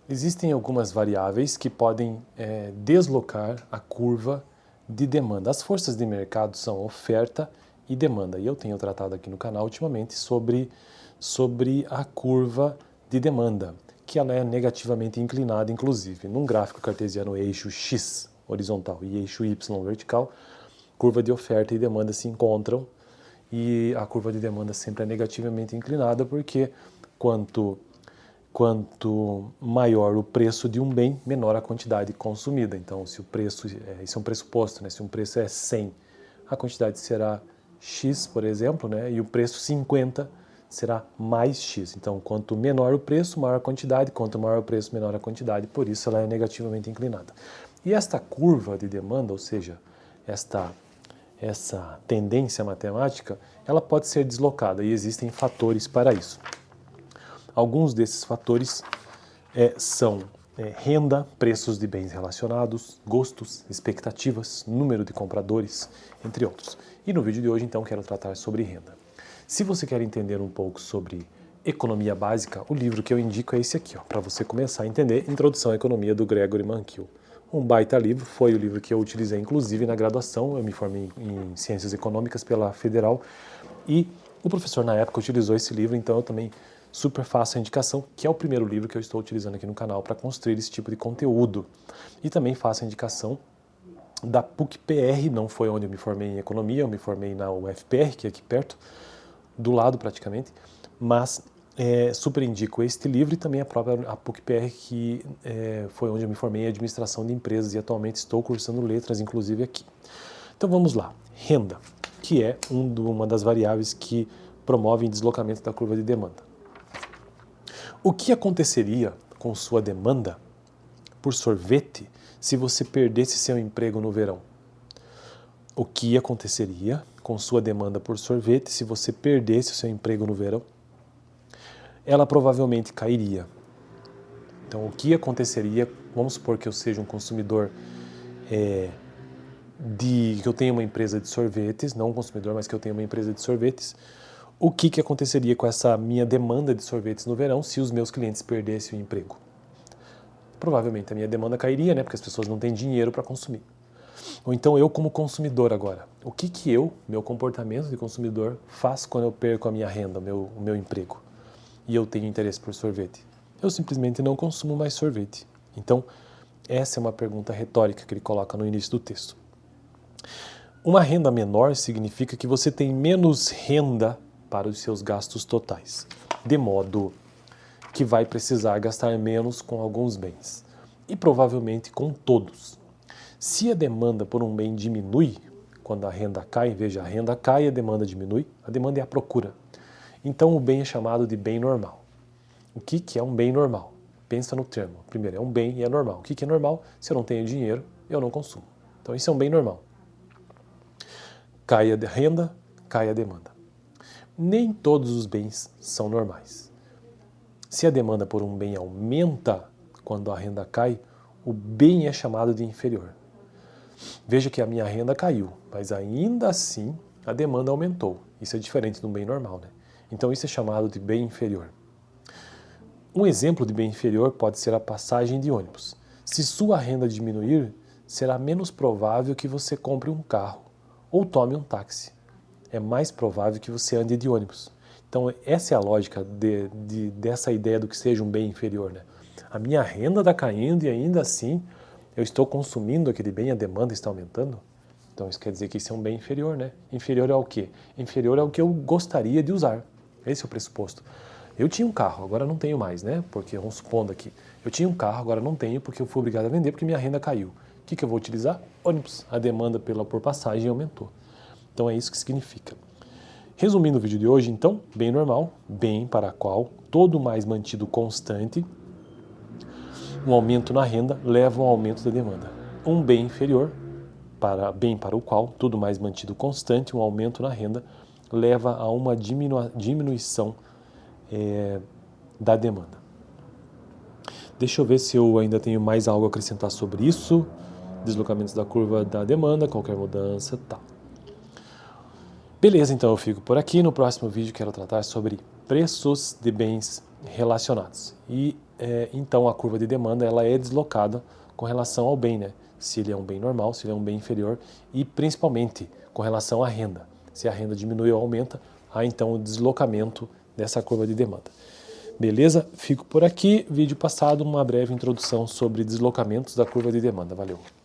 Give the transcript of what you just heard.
Existem algumas variáveis que podem deslocar a curva de demanda. As forças de mercado são oferta e demanda. E eu tenho tratado aqui no canal ultimamente sobre a curva de demanda, que ela é negativamente inclinada, inclusive. Num gráfico cartesiano, eixo X horizontal e eixo Y vertical, curva de oferta e demanda se encontram e a curva de demanda sempre é negativamente inclinada, porque quanto maior o preço de um bem, menor a quantidade consumida. Então, se o preço, isso é um pressuposto, né? Se um preço é 100, a quantidade será X, por exemplo, né? E o preço 50 será mais X. Então, quanto menor o preço, maior a quantidade, quanto maior o preço, menor a quantidade, por isso ela é negativamente inclinada. E esta curva de demanda, ou seja, essa tendência matemática, ela pode ser deslocada e existem fatores para isso. Alguns desses fatores são renda, preços de bens relacionados, gostos, expectativas, número de compradores, entre outros. E no vídeo de hoje, então, quero tratar sobre renda. Se você quer entender um pouco sobre economia básica, o livro que eu indico é esse aqui, para você começar a entender Introdução à Economia, do Gregory Mankiw. Um baita livro, foi o livro que eu utilizei inclusive na graduação, eu me formei em Ciências Econômicas pela Federal e o professor na época utilizou esse livro, então eu também super faço a indicação, que é o primeiro livro que eu estou utilizando aqui no canal para construir esse tipo de conteúdo. E também faço a indicação da PUC-PR, não foi onde eu me formei em economia, eu me formei na UFPR, que é aqui perto, do lado praticamente, mas super indico este livro e também a própria PUC-PR, que foi onde eu me formei em administração de empresas e atualmente estou cursando letras, inclusive aqui. Então vamos lá, renda, que é uma das variáveis que promovem deslocamento da curva de demanda. O que aconteceria com sua demanda por sorvete se você perdesse seu emprego no verão? O que aconteceria com sua demanda por sorvete se você perdesse o seu emprego no verão? Ela provavelmente cairia. Então, o que aconteceria, vamos supor que eu seja um consumidor que eu tenha uma empresa de sorvetes, não um consumidor, mas que eu tenha uma empresa de sorvetes, o que aconteceria com essa minha demanda de sorvetes no verão se os meus clientes perdessem o emprego? Provavelmente a minha demanda cairia, né? Porque as pessoas não têm dinheiro para consumir. Ou então eu como consumidor agora, o que meu comportamento de consumidor faz quando eu perco a minha renda, o meu emprego e eu tenho interesse por sorvete? Eu simplesmente não consumo mais sorvete. Então, essa é uma pergunta retórica que ele coloca no início do texto. Uma renda menor significa que você tem menos renda para os seus gastos totais, de modo que vai precisar gastar menos com alguns bens, e provavelmente com todos. Se a demanda por um bem diminui, quando a renda cai, veja, a renda cai e a demanda diminui, a demanda é a procura. Então o bem é chamado de bem normal. O que é um bem normal? Pensa no termo. Primeiro, é um bem e é normal. O que é normal? Se eu não tenho dinheiro, eu não consumo. Então isso é um bem normal. Cai a renda, cai a demanda. Nem todos os bens são normais. Se a demanda por um bem aumenta quando a renda cai, o bem é chamado de inferior. Veja que a minha renda caiu, mas ainda assim a demanda aumentou. Isso é diferente de um bem normal, né? Então isso é chamado de bem inferior. Um exemplo de bem inferior pode ser a passagem de ônibus. Se sua renda diminuir, será menos provável que você compre um carro ou tome um táxi. É mais provável que você ande de ônibus. Então essa é a lógica dessa ideia do que seja um bem inferior, né? A minha renda está caindo e ainda assim eu estou consumindo aquele bem, a demanda está aumentando. Então isso quer dizer que isso é um bem inferior, né? Inferior ao quê? Inferior ao que eu gostaria de usar. Esse é o pressuposto. Eu tinha um carro, agora não tenho mais, né? Porque, vamos supondo aqui, eu tinha um carro, agora não tenho porque eu fui obrigado a vender porque minha renda caiu. O que eu vou utilizar? Ônibus. A demanda por passagem aumentou. Então é isso que significa. Resumindo o vídeo de hoje, então, bem normal, bem para qual todo mais mantido constante, um aumento na renda leva a um aumento da demanda. Um bem inferior, bem para o qual tudo mais mantido constante, um aumento na renda leva a uma diminuição da demanda. Deixa eu ver se eu ainda tenho mais algo a acrescentar sobre isso. Deslocamentos da curva da demanda, qualquer mudança, tá. Beleza, então eu fico por aqui. No próximo vídeo quero tratar sobre preços de bens relacionados. E então a curva de demanda ela é deslocada com relação ao bem, né? Se ele é um bem normal, se ele é um bem inferior e principalmente com relação à renda. Se a renda diminui ou aumenta, há então o deslocamento dessa curva de demanda. Beleza? Fico por aqui. Vídeo passado, uma breve introdução sobre deslocamentos da curva de demanda. Valeu!